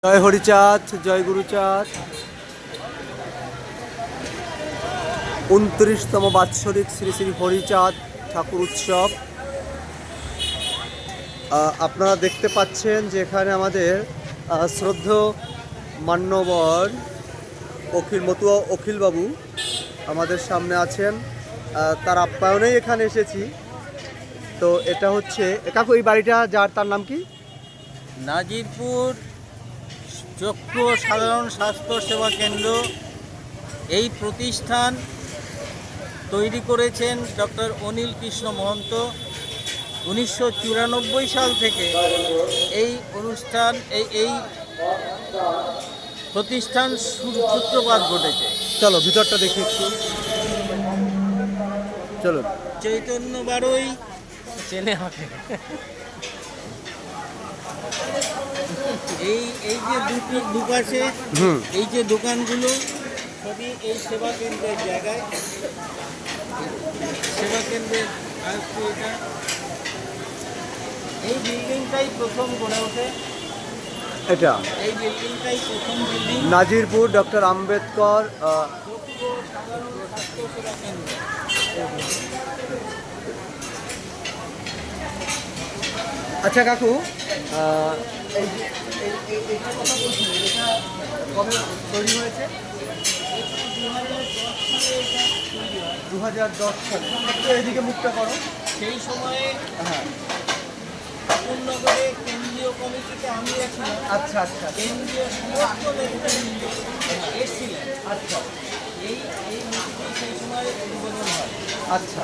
জয় হরিচাঁদ, জয় গুরুচাঁদ। 29তম বাৎসরিক শ্রী শ্রী হরিচাঁদ ঠাকুর উৎসব। আপনারা দেখতে পাচ্ছেন যে এখানে আমাদের শ্রদ্ধেয় মান্যবর মতুয়া অখিলবাবু আমাদের সামনে আছেন। তার আপ্যায়নেই এখানে এসেছি। তো এটা হচ্ছে কাকু, এই বাড়িটা যার, তার নাম কি? নাজিরপুর চক্ষু ও সাধারণ স্বাস্থ্য সেবা কেন্দ্র। এই প্রতিষ্ঠান তৈরি করেছেন ডক্টর অনিল কৃষ্ণ মহন্ত। 1994 সাল থেকে এই অনুষ্ঠান এই প্রতিষ্ঠান সূত্রপাত ঘটেছে। চলো ভিতরটা দেখি একটু, চলো। চৈতন্য বারোই চেনে হবে। এই যে দুপাশে এই যে দোকানগুলো সবই এই সেবা কেন্দ্রের জায়গায়। সেবা কেন্দ্রের এটা এই বিল্ডিংটাই প্রথম গড়ে ওঠে। এটা এই বিল্ডিংটাই প্রথম বিল্ডিং নাজিরপুর ডক্টর আম্বেদকর সাধারণ স্বাস্থ্য সেবা কেন্দ্র। আচ্ছা কাকু, এই যে এইটার কথা বলছিলেন, এটা কবে তৈরি হয়েছে? 2010 সালে। একটু এদিকে মুখটা করো। সেই সময়ে হ্যাঁ, নগরে কেন্দ্রীয় কমিটিতে আমি ছিলাম। আচ্ছা আচ্ছা, কেন্দ্রীয় সমস্ত নেতৃবৃন্দ এসেছিলেন। আচ্ছা এই এই মূর্তি সেই সময় উদ্বোধন হয়। আচ্ছা,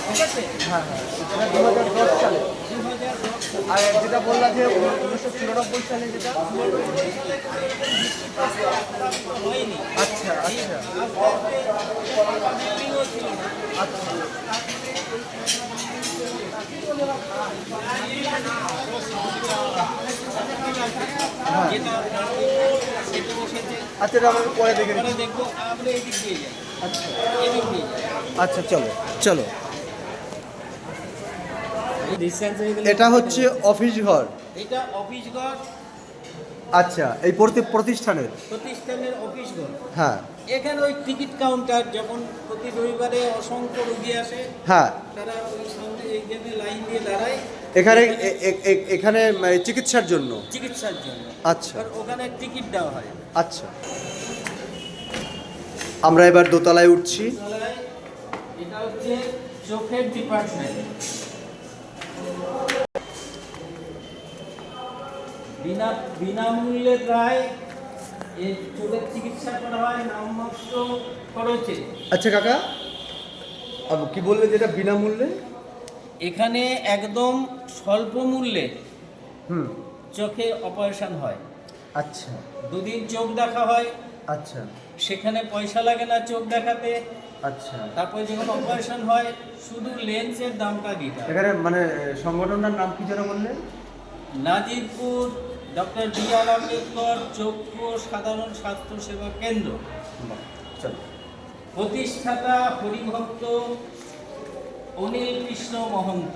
ঠিক আছে। হ্যাঁ হ্যাঁ, এটা 2010 সালে। 2010 সালে। আর যেটা বললাম যে 1994 সালে, যেটা হয়নি। আচ্ছা আচ্ছা বিল্ডিংও ছিল না। আচ্ছা যেটা সেটা বসেছে। আচ্ছা, এটা আমরা পরে দেখে পরে নিচ্ছি। দেখবো। আমরা এদিক দিয়ে যাই, আচ্ছা এদিক দিয়ে যাই। আচ্ছা, চলো চলো। এটা হচ্ছে অফিস ঘর। এটা অফিস ঘর। আচ্ছা, এই প্রতিষ্ঠানের অফিস ঘর। হ্যাঁ এখানে ওই টিকিট কাউন্টার, যখন প্রতি রবিবারে অসংখ্য রোগী আসে, হ্যাঁ, তারা ওই সামনে এই জন্য লাইন দিয়ে দাঁড়ায় এখানে এখানে চিকিৎসার জন্য। চিকিৎসার জন্য। আচ্ছা আর ওখানে টিকিট দেওয়া হয়। আচ্ছা, আমরা এবার দোতলায় উঠছি। এটা হচ্ছে চোখের ডিপার্টমেন্ট। বিনামূল্যে প্রায় এই চোখের চিকিৎসা করা হয় নামমাত্র খরচে। আচ্ছা কাকা, কি বললে যেটা বিনামূল্যে? এখানে একদম স্বল্প মূল্যে হুম, চোখে অপারেশন হয়। আচ্ছা 2 দিন চোখ দেখা হয়। আচ্ছা সেখানে পয়সা লাগে না চোখ দেখাতে। আচ্ছা, তারপরে যখন অপারেশন হয় শুধু লেন্সের দামটা দিতে হয়। এখানে মানে সংগঠনটার নাম কি যেন বললেন? Nazirpur doctor B.R.. আম্বেদকর চক্ষু ও সাধারণ স্বাস্থ্য সেবা কেন্দ্র। চলো। প্রতিষ্ঠাতা হরিভক্ত অনিল কৃষ্ণ মহন্ত।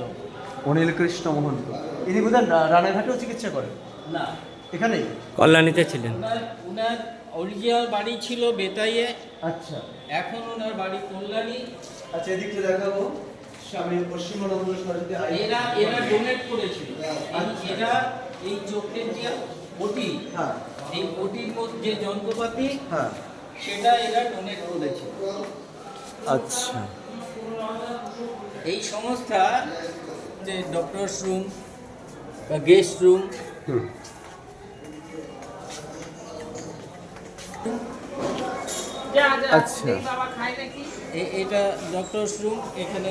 অনিল কৃষ্ণ মহন্ত, ইনি বোধহয় রানাঘাটেও চিকিৎসা করেন? না, এখানেই কল্যাণীতে ছিলেন। উনার অরিজিনাল বাড়ি ছিল বেতাইয়ে। আচ্ছা এখন ওনার বাড়ি কল্যাণী। আচ্ছা, এদিকটা দেখাবো। স্বামী পশ্চিমানন্দ সরস্বতী এরা ডোনেট করেছিল। এরা এই চোখের যে ওটি, হ্যাঁ এই ওটির যে যন্ত্রপাতি, হ্যাঁ, সেটা এরা ডোনেট করেছিল। আচ্ছা এই সংস্থা যে ডক্টরস রুম বা গেস্ট রুম, হুম, আচ্ছা এটা ডক্টরস রুম। এখানে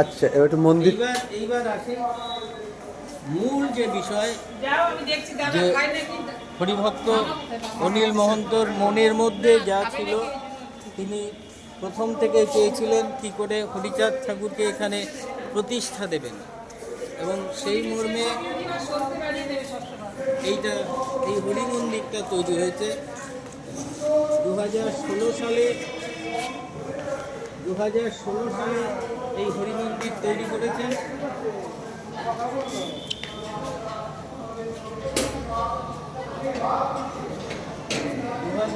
আচ্ছা, এবার একটু মন্দির। এইবার আসে মূল যে বিষয়, যে হরিভক্ত অনিল মহন্তর মনের মধ্যে যা ছিল, তিনি প্রথম থেকে চেয়েছিলেন কী করে হরিচাঁদ ঠাকুরকে এখানে প্রতিষ্ঠা দেবেন, এবং সেই মর্মে এই হরি মন্দিরটা তৈরি হয়েছে 2016 সালে। 2016 সালে এই হরি মন্দির তৈরি করেছেন।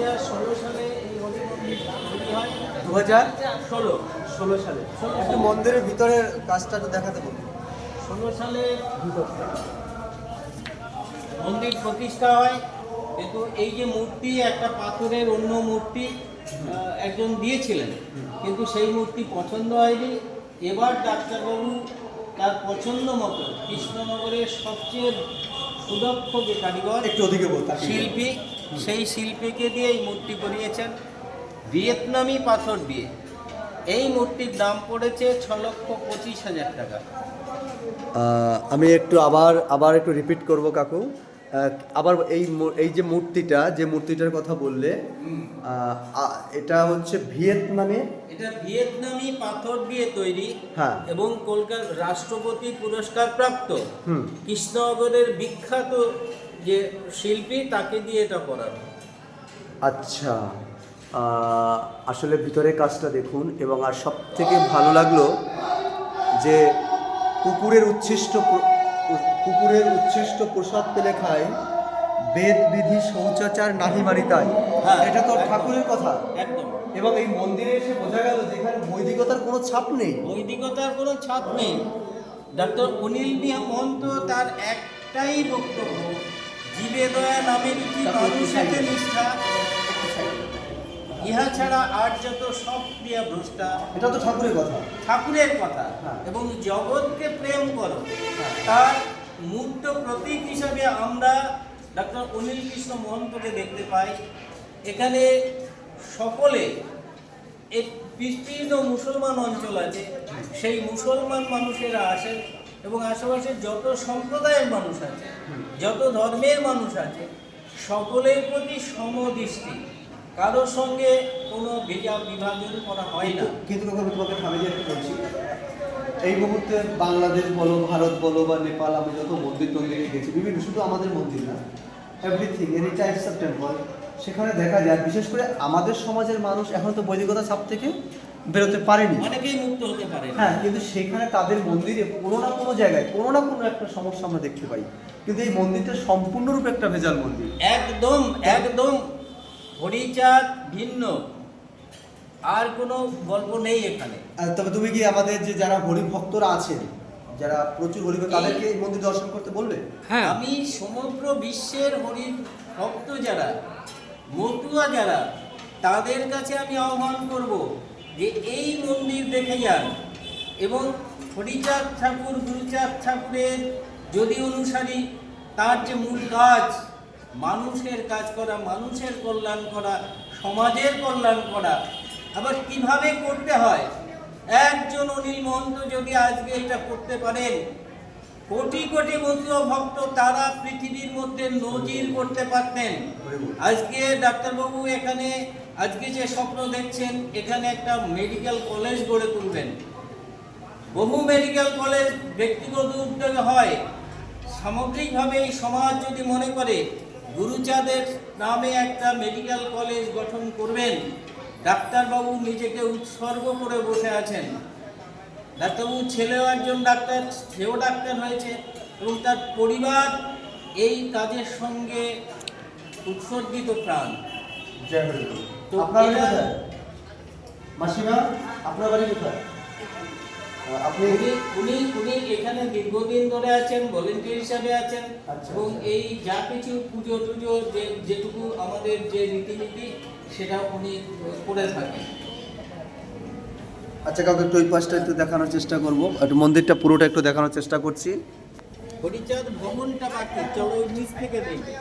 2016 সালে এই হরি মন্দির তৈরি হয়। 2016 সালে একটু মন্দিরের ভিতরের কাজটা একটু দেখাতে বলুন। 16 সালে মন্দির প্রতিষ্ঠা হয়, কিন্তু এই যে মূর্তি, একটা পাথরের অন্য মূর্তি একজন দিয়েছিলেন, কিন্তু সেই মূর্তি পছন্দ হয়নি। এবার ডাক্তারবাবু তার পছন্দ মতো কৃষ্ণনগরের সবচেয়ে সুদক্ষ যে কারিগর, একটু ওদিকে বলতে শিল্পী, সেই শিল্পীকে দিয়ে এই মূর্তি করিয়েছেন ভিয়েতনামি পাথর দিয়ে। এই মূর্তির দাম পড়েছে 6,25,000 টাকা। আমি একটু আবার একটু রিপিট করব কাকু। আবার এই যে মূর্তিটার কথা বললে, এটা হচ্ছে ভিয়েতনামে, এটা ভিয়েতনামি পাথর দিয়ে তৈরি। হ্যাঁ। এবং কলকাতা রাষ্ট্রপতি পুরস্কার প্রাপ্ত কৃষ্ণনগরের বিখ্যাত যে শিল্পী, তাকে দিয়ে এটা করানো। আচ্ছা, আসলে ভিতরে কাজটা দেখুন। এবং আর সব থেকে ভালো লাগলো যে কুকুরের উচ্ছিষ্ট প্রসাদ পেলে খায়, বেদ বিধি শৌচাচার নাহি মানি তাই। হ্যাঁ, এটা তো একদম। ঠাকুরের কথা। একদম। এবং এই মন্দিরে এসে বোঝা গেল যে এখানে বৈদিকতার কোনো ছাপ নেই। বৈদিকতার কোনো ছাপ নেই। ডক্টর অনিল মহন্ত তার একটাই বক্তব্য, জীবে দয়া নামে রীতি, মানুষেতে নিষ্ঠা, ইহা ছাড়া আর যত সব ক্রিয়া ভ্রষ্টা। এটা তো ঠাকুরের কথা। ঠাকুরের কথা। হ্যাঁ। এবং জগৎকে প্রেম করো, তার মূর্ত প্রতীক হিসাবে আমরা ডক্টর অনিল কৃষ্ণ মহন্তকে দেখতে পাই। এখানে সকলে, এক বিস্তীর্ণ মুসলমান অঞ্চল আছে, সেই মুসলমান মানুষেরা আসেন এবং আশেপাশে যত সম্প্রদায়ের মানুষ আছে, যত ধর্মের মানুষ আছে, সকলের প্রতি সমদৃষ্টি, কারোর সঙ্গে কোনো বিভাজন করা হয় না। কিন্তু আমি তোমাকে থামে দিয়ে একটু বলছি, এই মুহূর্তে বাংলাদেশ বলো, ভারত বলো বা নেপাল, আমি যত মন্দিরে গেছি, বিভিন্ন, শুধু আমাদের মন্দির না, everything, any types of temple, সেখানে দেখা যায় বিশেষ করে আমাদের সমাজের মানুষ এখন তো বৈদিকতার ছাপ থেকে বেরোতে পারেনি, অনেকেই মুক্ত হতে পারে। হ্যাঁ, কিন্তু সেখানে তাদের মন্দিরে কোনো না কোনো জায়গায় কোনো না কোনো একটা সমস্যা আমরা দেখতে পাই। কিন্তু এই মন্দিরটা সম্পূর্ণরূপে একটা ভেজাল মন্দির। একদম একদম হরিচাঁদ ভিন্ন, আর কোনো গল্প নেই এখানে। তবে তুমি কি আমাদের যে যারা হরিভক্তরা আছেন, যারা প্রচুর হরিভক্ত, তাদেরকে এই মন্দির দর্শন করতে বলবে? হ্যাঁ, আমি সমগ্র বিশ্বের হরি ভক্ত যারা, মতুয়া যারা, তাদের কাছে আমি আহ্বান করব যে এই মন্দির দেখে যান। এবং হরিচাঁদ ঠাকুর, গুরুচাঁদ ঠাকুরের যদি অনুসারী, তার যে মূল কাজ, মানুষের কাজ করা, মানুষের কল্যাণ করা, সমাজের কল্যাণ করা, আবার কিভাবে করতে হয়, একজন অনিল মহন্ত যদি আজকে এটা করতে পারেন, কোটি কোটি মতুয়া ভক্ত তারা পৃথিবীর মধ্যে নজির করতে পারতেন। আজকে ডাক্তারবাবু এখানে আজকে যে স্বপ্ন দেখছেন, এখানে একটা মেডিকেল কলেজ গড়ে তুলবেন। বহু মেডিকেল কলেজ ব্যক্তিগত উদ্যোগে হয়। সামগ্রিকভাবে এই সমাজ যদি মনে করে গুরুচাঁদের নামে একটা মেডিকেল কলেজ গঠন করবেন, ডাক্তারবাবু নিজেকে উৎসর্গ করে বসে আছেন। ডাক্তারবাবু ছেলেও একজন ডাক্তার, সেও ডাক্তার হয়েছে, এবং তার পরিবার এই কাজের সঙ্গে উৎসর্গিত প্রাণ। তো আপনার বাড়ি এটা- কোথায়? মাসিমা, আপনার বাড়ি কোথায়? আপনি উনি এখানে দীর্ঘদিন ধরে আছেন, ভলেন্টিয়ার হিসাবে আছেন। আচ্ছা। এবং এই যা কিছু পুজো টুজো যেটুকু আমাদের যে রীতিনীতি, সেটা উনি করে থাকেন। আচ্ছা কাউকে একটু ওই পাশটা একটু দেখানোর চেষ্টা করব, একটু মন্দিরটা পুরোটা একটু দেখানোর চেষ্টা করছি। হরিচাঁদ ভ্রমণটা বাকি, চলো ওই নিচ থেকে দেখি।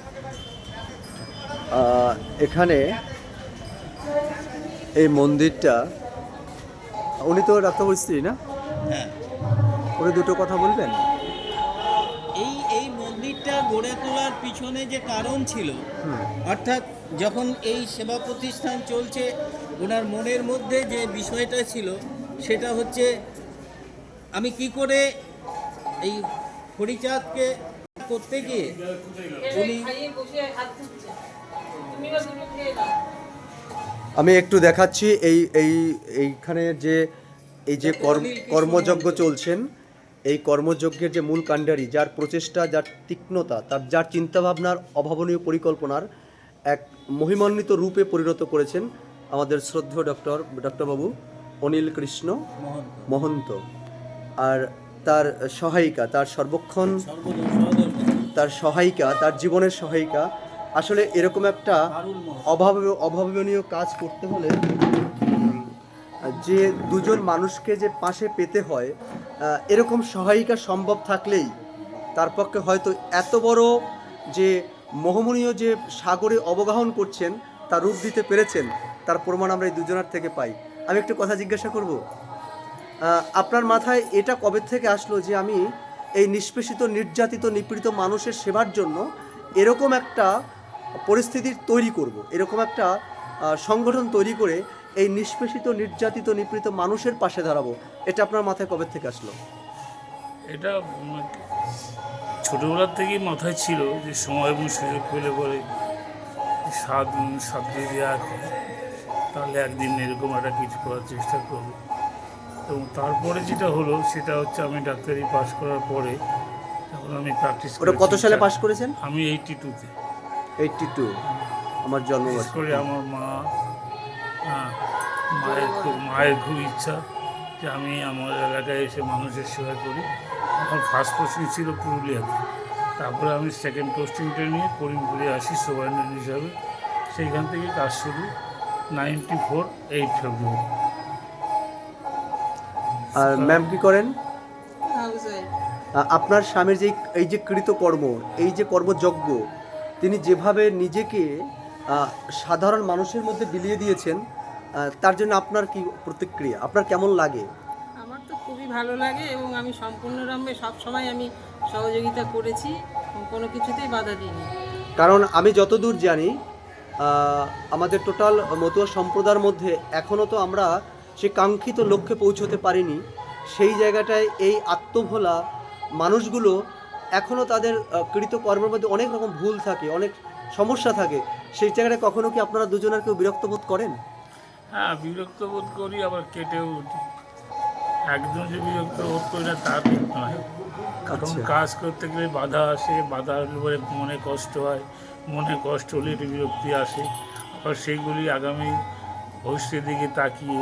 এখানে এই মন্দিরটা, উনি তো ডাক্তারবাবুর স্ত্রী না? হ্যাঁ, উনি দুটো কথা বলবেন। এই মন্দিরটা গড়ে তোলার পিছনে যে কারণ ছিল, অর্থাৎ যখন এই সেবা প্রতিষ্ঠান চলছে, ওনার মনের মধ্যে যে বিষয়টা ছিল, সেটা হচ্ছে আমি কি করে এই হরিচাঁদকে করতে গিয়ে উনি আমি একটু দেখাচ্ছি এইখানে যে এই যে কর্মযজ্ঞ চলছেন, এই কর্মযজ্ঞের যে মূল কাণ্ডারি, যার প্রচেষ্টা, যার তীক্ষ্ণতা, যার চিন্তাভাবনার অভাবনীয় পরিকল্পনার এক মহিমান্বিত রূপে পরিণত করেছেন আমাদের শ্রদ্ধেয় ডক্টরবাবু অনিল কৃষ্ণ মহন্ত। আর তার সহায়িকা, তার সর্বক্ষণ তার সহায়িকা, তার জীবনের সহায়িকা। আসলে এরকম একটা অভাবনীয় কাজ করতে হলে যে দুজন মানুষকে যে পাশে পেতে হয়, এরকম সহায়িকা সম্ভব থাকলেই তার পক্ষে হয়তো এত বড় যে মোহমনীয় যে সাগরে অবগাহন করছেন, তার রূপ দিতে পেরেছেন, তার প্রমাণ আমরা এই দুজনের থেকে পাই। আমি একটু কথা জিজ্ঞাসা করব, আপনার মাথায় এটা কবে থেকে আসলো যে আমি এই নিষ্পেষিত, নির্যাতিত, নিপীড়িত মানুষের সেবার জন্য এরকম একটা পরিস্থিতি তৈরি করব, এরকম একটা সংগঠন তৈরি করে এই নিষ্পেষিত, নির্যাতিত, নিপীড়িত মানুষের পাশে দাঁড়াবো? এটা আপনার মাথায় কবে থেকে আসলো? এটা ছোটোবেলার থেকেই মাথায় ছিল যে সময় এবং সুযোগ পেলে পরে সাথে দিয়ে আর কি, তাহলে একদিন এরকম একটা কিছু করার চেষ্টা করব। এবং তারপরে যেটা হলো সেটা হচ্ছে আমি ডাক্তারি পাস করার পরে যখন আমি প্র্যাকটিস ওটা কত সালে পাস করেছেন? আমি 82-তে। 82 আমার জন্মবর্ষ। করে আমার মায়ের খুব ইচ্ছা যে আমি আমার এলাকায় এসে মানুষের সেবা করি। আমার ফার্স্ট পোস্টিং ছিল পুরুলিয়াতে, তারপরে আমি সেকেন্ড পোস্টিংটা নিয়ে করিমপুরে আসি সুপারিনটেন্ডেন্ট হিসাবে। সেইখান থেকে কাজ শুরু 94 8 ফেব্রুয়ারি। আর ম্যাম কি করেন? আপনার স্বামীর যে এই যে কৃতকর্ম, এই যে কর্মযজ্ঞ, তিনি যেভাবে নিজেকে সাধারণ মানুষের মধ্যে বিলিয়ে দিয়েছেন, তার জন্য আপনার কি প্রতিক্রিয়া, আপনার কেমন লাগে? আমার তো খুবই ভালো লাগে এবং আমি সম্পূর্ণরূপে সবসময় আমি সহযোগিতা করেছি, কোনো কিছুতেই বাধা দিইনি। কারণ আমি যতদূর জানি আমাদের টোটাল মতুয়া সম্প্রদায়ের মধ্যে এখনও তো আমরা সে কাঙ্ক্ষিত লক্ষ্যে পৌঁছতে পারিনি। সেই জায়গাটায় এই আত্মভোলা মানুষগুলো এখনও তাদের কৃতকর্মের মধ্যে অনেক রকম ভুল থাকে, অনেক সমস্যা থাকে। সেই জায়গাটায় কখনো কি আপনারা দুজনের কেউ বিরক্ত বোধ করেন? হ্যাঁ, বিরক্ত বোধ করি, আবার কেটেও উঠি। একদম যে বিরক্ত বোধ করি না তা ঠিক নয়। কারণ কাজ করতে গেলে বাধা আসে, বাধা হলে পরে মনে কষ্ট হয়, মনে কষ্ট হলে একটু বিরক্তি আসে। আবার সেইগুলি আগামী ভবিষ্যতের দিকে তাকিয়ে,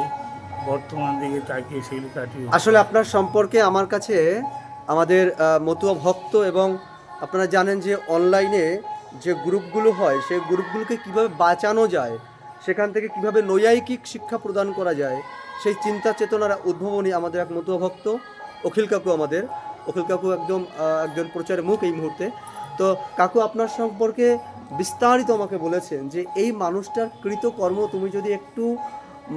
বর্তমান দিকে তাকিয়ে সেগুলি কাটিয়ে। আসলে আপনার সম্পর্কে আমার কাছে আমাদের মতুয়া ভক্ত এবং আপনারা জানেন যে অনলাইনে যে গ্রুপগুলো হয়, সেই গ্রুপগুলোকে কীভাবে বাঁচানো যায়, সেখান থেকে কীভাবে নৈয়ায়িক শিক্ষা প্রদান করা যায়, সেই চিন্তা চেতনার উদ্ভাবনী আমাদের এক মতুয়া ভক্ত অখিল কাকু। অখিল কাকু একজন প্রচারের মুখ এই মুহূর্তে। তো কাকু আপনার সম্পর্কে বিস্তারিত আমাকে বলেছেন যে এই মানুষটার কৃতকর্ম তুমি যদি একটু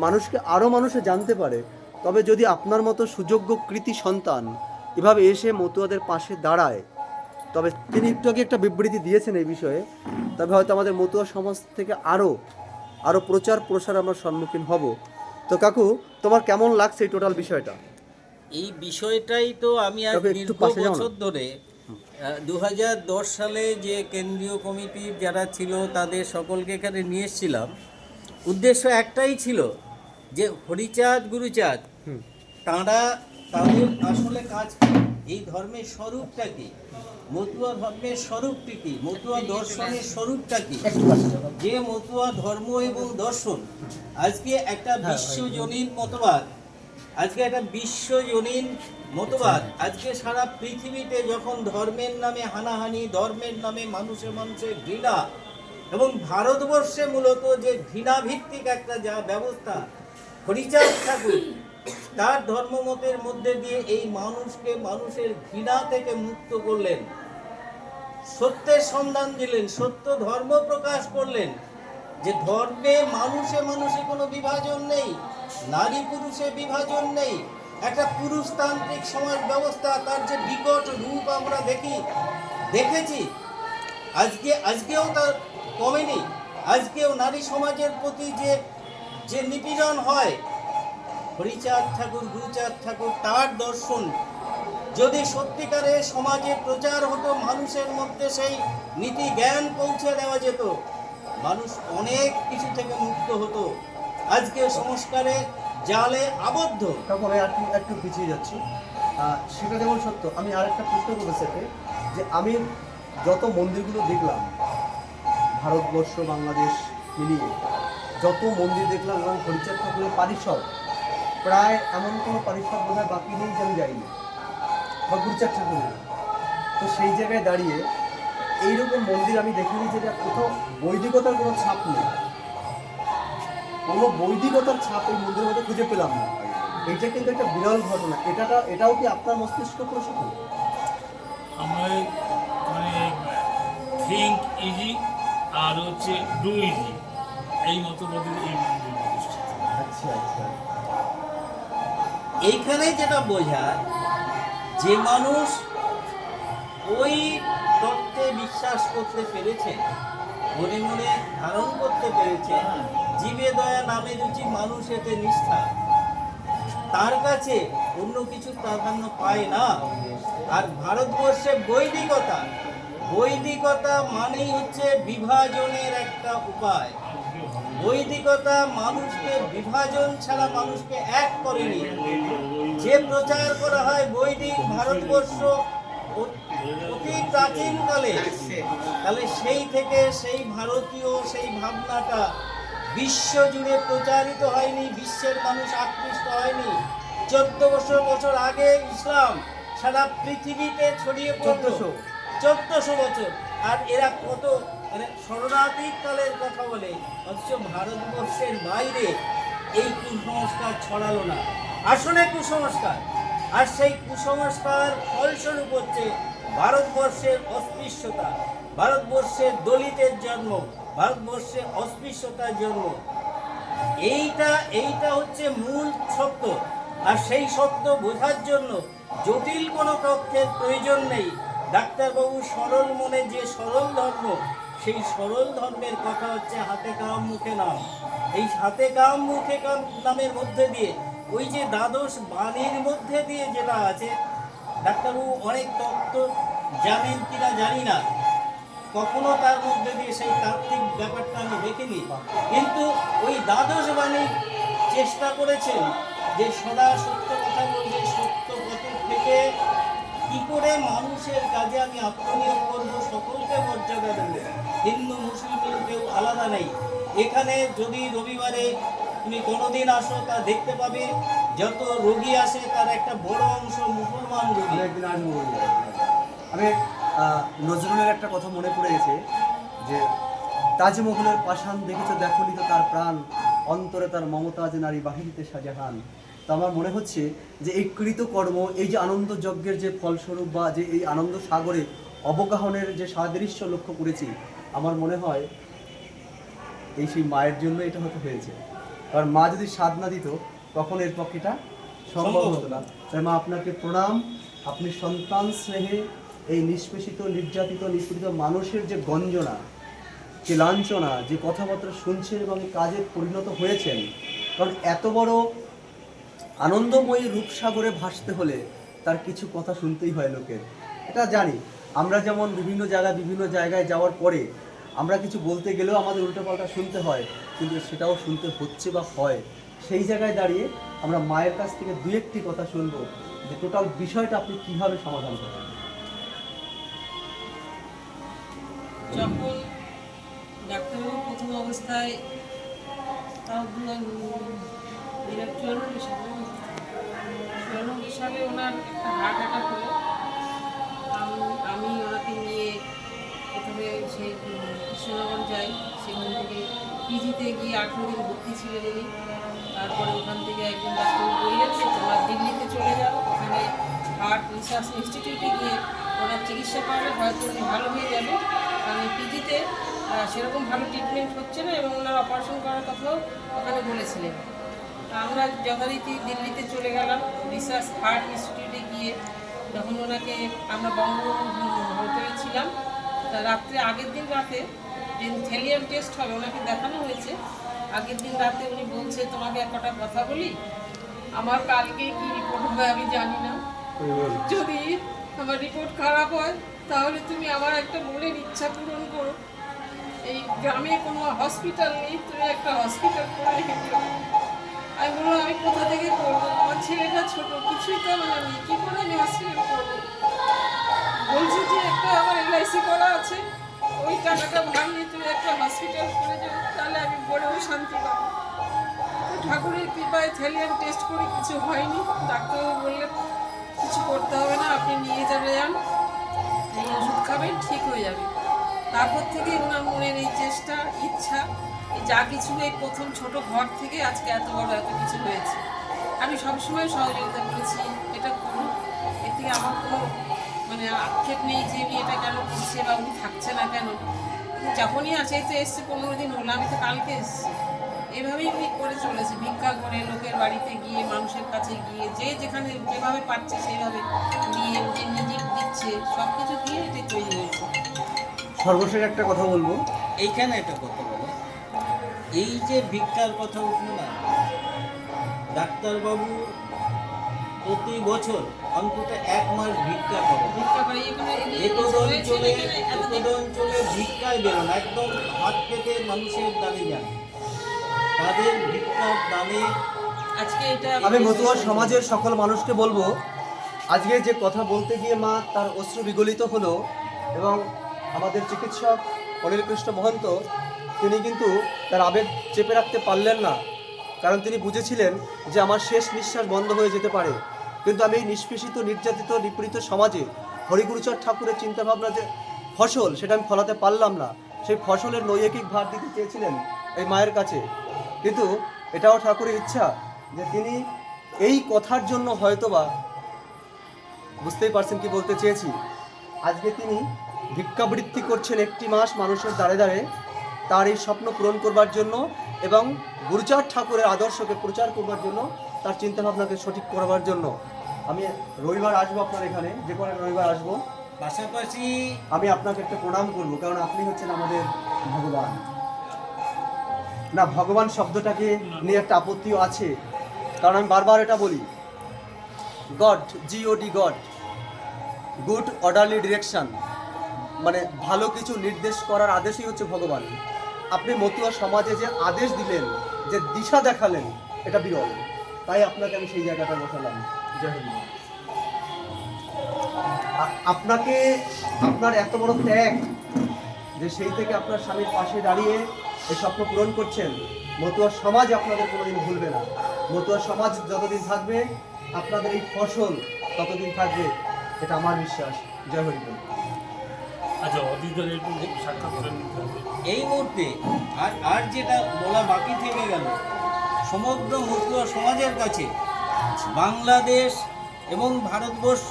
মানুষকে আরও মানুষে জানতে পারে, তবে যদি আপনার মতো সুযোগ্য কৃতি সন্তান এভাবে এসে মতুয়াদের পাশে দাঁড়ায়, তবে তিনি একটু আগে একটা বিবৃতি দিয়েছেন এই বিষয়ে, তবে হয়তো আমাদের মতুয়া সমাজ থেকে আরও প্রচার প্রসার আমরা সম্মুখীন হব। তো কাকু, তোমার কেমন লাগছে এই টোটাল বিষয়টা? এই বিষয়টাই তো আমি আর দীর্ঘ বছর ধরে 2010 সালে যে কেন্দ্রীয় কমিটির যারা ছিল তাদের সকলকে এখানে নিয়ে এসেছিলাম। উদ্দেশ্য একটাই ছিল যে হরিচাঁদ গুরুচাঁদ তাদের আসলে কাজ কি, এই ধর্মের স্বরূপটা কি, মতুয়া ধর্মের স্বরূপটি কি, মতুয়া দর্শনের স্বরূপটা কি। যে মতুয়া ধর্ম এবং দর্শন আজকে একটা বিশ্বজনীন মতবাদ, আজকে সারা পৃথিবীতে যখন ধর্মের নামে হানাহানি, ধর্মের নামে মানুষের ঘৃণা, এবং ভারতবর্ষে মূলত যে ঘৃণা ভিত্তিক একটা যা ব্যবস্থা, হরিচাঁদ ঠাকুর তার ধর্মমতের মধ্যে দিয়ে এই মানুষকে মানুষের ঘৃণা থেকে মুক্ত করলেন, সত্যের সন্ধান দিলেন, সত্য ধর্ম প্রকাশ করলেন, যে ধর্মে মানুষে কোনো বিভাজন নেই, নারী পুরুষে বিভাজন নেই। একটা পুরুষতান্ত্রিক সমাজ ব্যবস্থা, তার যে বিকট রূপ আমরা দেখেছি, আজকেও তার কমেনি। আজকেও নারী সমাজের প্রতি যে নিপীড়ন হয়, হরিচাঁদ ঠাকুর, গুরুচাঁদ ঠাকুর তার দর্শন যদি সত্যিকারে সমাজে প্রচার হতো, মানুষের মধ্যে সেই নীতি জ্ঞান পৌঁছে দেওয়া যেত, মানুষ অনেক কিছু থেকে মুক্ত হতো। আজকে সংস্কারে জালে আবদ্ধ। তখন একটু পিছিয়ে যাচ্ছি, সেটা যেমন সত্য। আমি আরেকটা প্রশ্ন করবো সেটা, যে আমি যত মন্দিরগুলো দেখলাম, ভারতবর্ষ বাংলাদেশ মিলিয়ে যত মন্দির দেখলাম এবং হরিচাঁদ ঠাকুরের পারিষদ, প্রায় এমন কোনো পারিষদ বোধহয় বাকি নেই যে আমি যাইনি, বা গুরুচাঁদ ঠাকুরের। তো সেই জায়গায় দাঁড়িয়ে এইরকম মন্দির আমি দেখিনি যেটা কোথাও বৈদিকতার কোনো ছাপ নেই, কোনো বৈদিকতার ছাপ এই মন্দিরের মধ্যে খুঁজে পেলাম না। এইটা কিন্তু একটা বিরল ঘটনা। এটাও কি আপনার মস্তিষ্ক প্রসূত? আমরা মানে থিঙ্ক ইজি আর হচ্ছে ডু ইজি, এই মতবাদে এই মন্দির প্রতিষ্ঠিত। আচ্ছা আচ্ছা। এইখানে যেটা বোঝায় যে মানুষ ওই তত্ত্বে বিশ্বাস করতে পেরেছে, মনে মনে ধারণ করতে পেরেছে, জীবে দয়া নামে রুচি মানুষ এতে নিষ্ঠা, তার কাছে অন্য কিছু প্রাধান্য পায় না। আর ভারতবর্ষে বৈদিকতা মানেই হচ্ছে বিভাজনের একটা উপায়। বৈদিকতা মানুষকে বিভাজন ছাড়া মানুষকে এক করেনি। যে প্রচার করা হয় বৈদিক ভারতবর্ষ অতি প্রাচীনকালে, তাহলে সেই থেকে সেই ভারতীয় সেই ভাবনাটা বিশ্ব জুড়ে প্রচারিত হয়নি, বিশ্বের মানুষ আকৃষ্ট হয়নি। 1400 বছর আগে ইসলাম সারা পৃথিবীতে ছড়িয়ে পড়ল, 1400 বছর। আর এরা কত শরণার্থী কালের কথা বলে, অথচ ভারতবর্ষের বাইরে এই কুসংস্কার ছড়ালো না। আসলে কুসংস্কার, আর সেই কুসংস্কার ফলস্বরূপ হচ্ছে ভারতবর্ষের অস্পৃশ্যতা, ভারতবর্ষের দলিতের জন্ম, ভারতবর্ষে অস্পৃশ্যতার জন্ম। এইটা হচ্ছে মূল সত্য। আর সেই সত্য বোঝার জন্য জটিল কোনো তথ্যের প্রয়োজন নেই। ডাক্তারবাবু সরল মনে যে সরল ধর্ম, সেই সরল ধর্মের কথা হচ্ছে হাতে কাম মুখে নাম। এই হাতে কাম মুখে কাম নামের মধ্যে দিয়ে ওই যে দ্বাদশ বাণীর মধ্যে দিয়ে যেটা আছে, ডাক্তারবাবু অনেক তত্ত্ব জানেন কিনা জানি না, কখনো তার মধ্যে দিয়ে সেই তাত্ত্বিক ব্যাপারটা আমি দেখিনি, কিন্তু ওই দ্বাদশ বাণী চেষ্টা করেছেন যে সদা সত্য কথা বলবে, সত্য পথের থেকে কি করে মানুষের কাজে আমি আত্মনিয়োগ করবো, সকলকে মর্যাদা দেবো, হিন্দু মুসলিমের কেউ আলাদা নেই। এখানে যদি রবিবারে তুমি কোনোদিন আসো তা দেখতে পাবে যত রোগী আসে তার একটা বড় অংশ মুসলমান রোগী। আমি নজরুলের একটা কথা মনে পড়ে গেছে যে তাজমহলের পাষাণ দেখেছো দেখনি তো তার প্রাণ, অন্তরে তার মমতাজ নারী বাহিনীতে শাহজাহান। তো আমার মনে হচ্ছে যে এই কৃতকর্ম, এই যে আনন্দ যজ্ঞের যে ফলস্বরূপ বা যে এই আনন্দ সাগরে অবগাহনের যে সাদৃশ্য লক্ষ্য করেছি, আমার মনে হয় এই সেই মায়ের জন্য এটা হয়তো হয়েছে। কারণ মা যদি স্বাদ না দিত তখন এর পক্ষেটা সম্ভব হতো না। তাই মা আপনাকে প্রণাম। আপনি সন্তান স্নেহে এই নিষ্পেষিত নির্যাতিত নিপীড়িত মানুষের যে গঞ্জনা, যে লাঞ্ছনা, যে কথাবার্তা শুনছেন এবং কাজে পরিণত হয়েছেন। কারণ এত বড় আনন্দময়ী রূপসাগরে ভাসতে হলে তার কিছু কথা শুনতেই হয় লোকের, এটা জানি। আমরা যেমন বিভিন্ন জায়গায় যাওয়ার পরে আমরা কিছু বলতে গেলেও আমাদের উল্টোপাল্টা শুনতে হয়, কিন্তু সেটাও শুনতে হচ্ছে বা হয়। সেই জায়গায় দাঁড়িয়ে আমরা মায়ের কাছ থেকে দু একটি কথা শুনবো যে টোটাল বিষয়টা আপনি কিভাবে সমাধান করেন। যখন ডাক্তারবাবু প্রথম অবস্থায় তাও 94 সালে ওনার একটা হার্ট অ্যাটাক হলো। আমি ওনাকে নিয়ে প্রথমে সেই কৃষ্ণনগর যাই, সেখান থেকে পিজিতে গিয়ে 18 দিন ভর্তি ছিলেন উনি। তারপরে ওখান থেকে একজন ডাক্তার বললেন যে তোমরা দিল্লিতে চলে যাও, ওখানে হার্ট রিসার্চ ইনস্টিটিউটে গিয়ে ওনার চিকিৎসা করালে হয়তো উনি ভালো হয়ে যাবে। কারণ পিজিতে সেরকম ভালো ট্রিটমেন্ট হচ্ছে না এবং ওনার অপারেশন করার কথাও ওখানে বলেছিলেন। আমরা যথারীতি দিল্লিতে চলে গেলাম রিসার্চ হার্ট ইনস্টিটিউটে গিয়ে। যখন ওনাকে আমরা বঙ্গবন্ধু হোটেলে ছিলাম, তা আগের দিন রাতে যে থ্যালিয়াম টেস্ট হবে ওনাকে দেখানো হয়েছে। আগের দিন রাতে উনি বলছে তোমাকে একটা কথা বলি, আমার কালকে কি রিপোর্ট হবে আমি জানি না, যদি আমার রিপোর্ট খারাপ হয় তাহলে তুমি আমার একটা মনের ইচ্ছা পূরণ করো। এই গ্রামে কোনো হসপিটাল নেই, তুমি একটা হসপিটাল করে রেখে দিও। আমি বললাম আমি কোথা থেকে করবো, আমার ছেলেটা ছোট, কিছুই তো আমার নেই, কী করে আমি হসপিটাল করবো। বলছি যে একটা আমার LIC করা আছে, ওই টাকাটা ভাঙিয়ে তুমি একটা হসপিটাল করে যাও, তাহলে আমি বড়ও শান্তি পাবো। তো ঠাকুরের কৃপায় থ্যালিয়াম টেস্ট করে কিছু হয়নি। ডাক্তারবাবু বললেন কিছু করতে হবে না, আপনি নিয়ে যান, এই ওষুধ খাবেন, ঠিক হয়ে যাবে। তারপর থেকে ওনার মনের এই চেষ্টা, ইচ্ছা, এই যা কিছু এই প্রথম ছোট ঘর থেকে আজকে এত বড় এত কিছু হয়েছে। আমি সবসময় সহযোগিতা করেছি, এটা করুন, এর থেকে আমার কোনো মানে আক্ষেপ নেই যে আমি এটা কেন করছে বা উনি থাকছে না কেন। যখনই আছে, এই তো এসছে 15 দিন হলো, আমি তো কালকে এসেছি। এভাবেই উনি করে চলেছে, ভিক্ষা করে, লোকের বাড়িতে গিয়ে, মানুষের কাছে গিয়ে, যে যেখানে যেভাবে পাচ্ছে সেইভাবে নিয়ে যে নিজে দিচ্ছে, সব কিছু দিয়ে এটা তৈরি হয়েছে। সর্বশেষ একটা কথা বলবো, এইখানে একটা কথা বলো, এই যে ভিক্ষার কথা উঠলো না, ডাক্তারবাবু প্রতি বছর অন্তত 1 মাস ভিক্ষা করে। ভিক্ষা করে এখানে এতদ অঞ্চলে ভিক্ষায় বেরোন, একদম হাত পেতে মানুষের দানে যান, তাদের ভিক্ষার দানে আজকে এটা আমি মতুয়া সমাজের সকল মানুষকে বলবো, আজকে যে কথা বলতে গিয়ে মা তার অশ্রু বিগলিত হলো, এবং আমাদের চিকিৎসক অনিল কৃষ্ণ মহন্ত তিনি কিন্তু তার আবেগ চেপে রাখতে পারলেন না, কারণ তিনি বুঝেছিলেন যে আমার শেষ নিঃশ্বাস বন্ধ হয়ে যেতে পারে। কিন্তু আমি এই নিষ্পেষিত, নির্যাতিত, নিপীড়িত সমাজে হরিগুরুচাঁদ ঠাকুরের চিন্তাভাবনা যে ফসল, সেটা আমি ফলাতে পারলাম না। সেই ফসলের নৈয়ায়িক ভার দিতে চেয়েছিলেন এই মায়ের কাছে, কিন্তু এটাও ঠাকুরের ইচ্ছা যে তিনি এই কথার জন্য হয়তোবা, বুঝতেই পারছেন কি বলতে চেয়েছি, আজকে তিনি ভিক্ষাবৃত্তি করছেন 1 মাস মানুষের দ্বারে দ্বারে, তার এই স্বপ্ন পূরণ করবার জন্য এবং গুরুচাঁদ ঠাকুরের আদর্শকে প্রচার করবার জন্য, তার চিন্তাভাবনাকে সঠিক করবার জন্য। আমি রবিবার আসবো আপনার এখানে, যে কোনো রবিবার আসবো, পাশাপাশি আমি আপনাকে একটা প্রণাম করবো, কারণ আপনি হচ্ছেন আমাদের ভগবান। না, ভগবান শব্দটাকে নিয়ে একটা আপত্তিও আছে, কারণ আমি বারবার এটা বলি, god, GOD, god, good orderly direction, মানে ভালো কিছু নির্দেশ করার আদেশই হচ্ছে ভগবান। আপনি মতুয়া সমাজে যে আদেশ দিলেন, যে দিশা দেখালেন, এটা বিরল, তাই আপনাকে আমি সেই জায়গাটা বসালাম। জয় হিন্দ। আপনাকে, আপনার এত বড় ত্যাগ, যে সেই থেকে আপনার স্বামীর পাশে দাঁড়িয়ে এই স্বপ্ন পূরণ করছেন, মতুয়া সমাজ আপনাদের কোনোদিন ভুলবে না। মতুয়া সমাজ যতদিন থাকবে, আপনাদের এই ফসল ততদিন থাকবে, এটা আমার বিশ্বাস। জয় হরি বল। আচ্ছা, অতীতের একটু সাক্ষাৎ করে নিতে হবে। এই মুহূর্তে আর যেটা বলা বাকি থেকে গেল, সমগ্র মতুয়া সমাজের কাছে বাংলাদেশ এবং ভারতবর্ষ,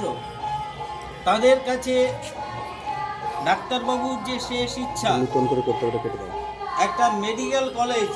তাদের কাছে ডাক্তারবাবুর যে শেষ ইচ্ছা, নতুন করে করতে হবে, কেটে দাও। একটা মেডিকেল কলেজ